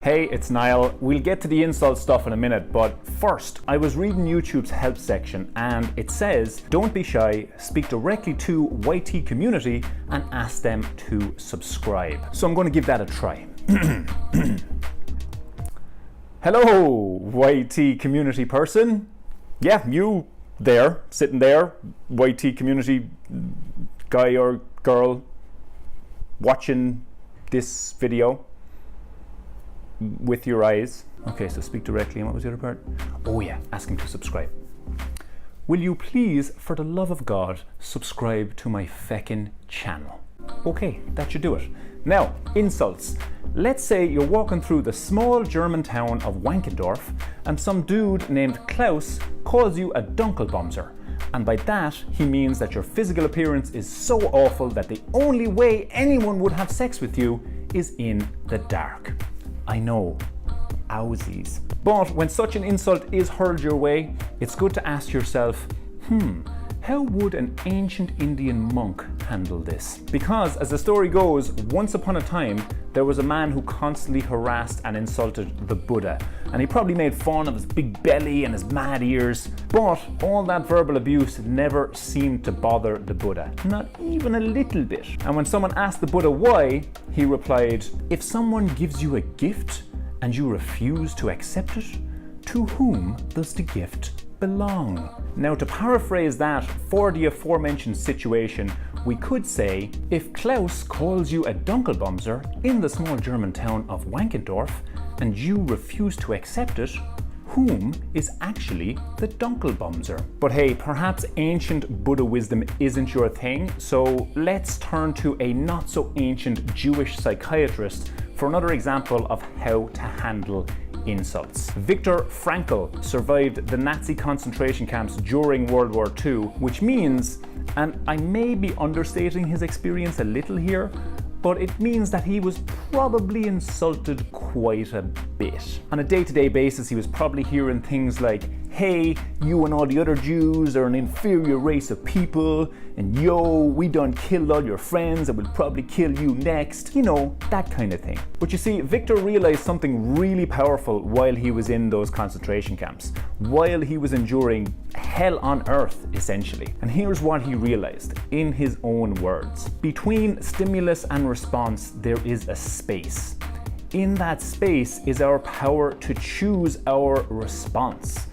Hey, it's Niall. We'll get to the insult stuff in a minute, but first, I was reading YouTube's help section and it says, don't be shy, speak directly to YT community and ask them to subscribe. So I'm going to give that a try. Hello, YT community person. Yeah, you there, sitting there, YT community guy or girl watching this video with your eyes. Okay, so speak directly, and what was the other part? Oh yeah, asking to subscribe. Will you please, for the love of God, subscribe to my feckin' channel? Okay, that should do it. Now, insults. Let's say you're walking through the small German town of Wankendorf and some dude named Klaus calls you a Dunkelbumser. And by that, he means that your physical appearance is so awful that the only way anyone would have sex with you is in the dark. I know, owsies. But when such an insult is hurled your way, it's good to ask yourself, how would an ancient Indian monk handle this? Because as the story goes, once upon a time, there was a man who constantly harassed and insulted the Buddha. And he probably made fun of his big belly and his mad ears. But all that verbal abuse never seemed to bother the Buddha. Not even a little bit. And when someone asked the Buddha why, he replied, if someone gives you a gift and you refuse to accept it, to whom does the gift belong? Now, to paraphrase that for the aforementioned situation, we could say, if Klaus calls you a Dunkelbumser in the small German town of Wankendorf and you refuse to accept it, whom is actually the Dunkelbumser? But hey, perhaps ancient Buddha wisdom isn't your thing, so let's turn to a not so ancient Jewish psychiatrist for another example of how to handle insults. Viktor Frankl survived the Nazi concentration camps during World War II, which means, and I may be understating his experience a little here, but it means that he was probably insulted quite a bit. On a day-to-day basis, he was probably hearing things like, hey, you and all the other Jews are an inferior race of people, and yo, we done killed all your friends and we'll probably kill you next. You know, that kind of thing. But you see, Viktor realized something really powerful while he was in those concentration camps, while he was enduring hell on earth, essentially. And here's what he realized, in his own words. Between stimulus and response, there is a space. In that space is our power to choose our response.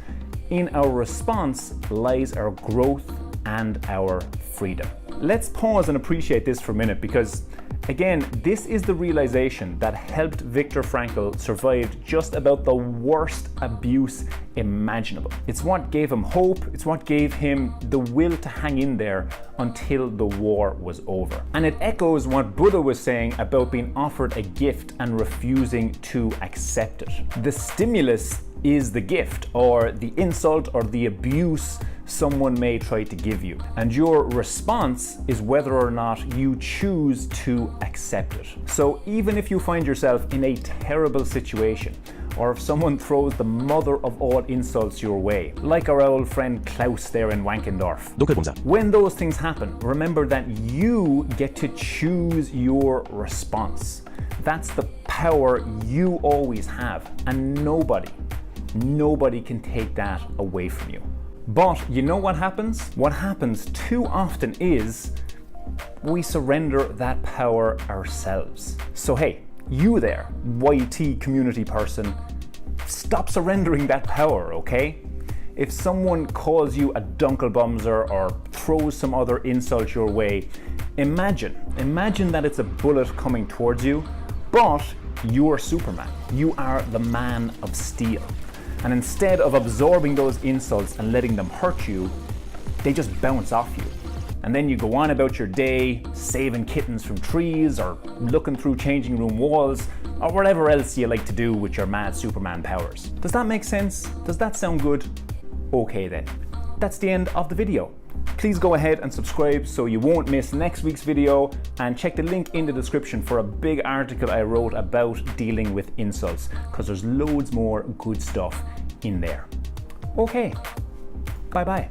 In our response lies our growth and our freedom. Let's pause and appreciate this for a minute because, again, this is the realization that helped Viktor Frankl survive just about the worst abuse imaginable. It's what gave him hope, it's what gave him the will to hang in there until the war was over. And it echoes what Buddha was saying about being offered a gift and refusing to accept it. The stimulus is the gift, or the insult, or the abuse someone may try to give you. And your response is whether or not you choose to accept it. So even if you find yourself in a terrible situation, or if someone throws the mother of all insults your way, like our old friend Klaus there in Wankendorf, when those things happen, remember that you get to choose your response. That's the power you always have, and nobody can take that away from you. But you know what happens? What happens too often is we surrender that power ourselves. So hey, you there, YT community person, stop surrendering that power, okay? If someone calls you a Dunkelbumser or throws some other insult your way, imagine that it's a bullet coming towards you, but you're Superman. You are the man of steel. And instead of absorbing those insults and letting them hurt you, they just bounce off you. And then you go on about your day, saving kittens from trees, or looking through changing room walls, or whatever else you like to do with your mad Superman powers. Does that make sense? Does that sound good? Okay then. That's the end of the video. Please go ahead and subscribe so you won't miss next week's video, and check the link in the description for a big article I wrote about dealing with insults, because there's loads more good stuff in there. Okay, bye bye.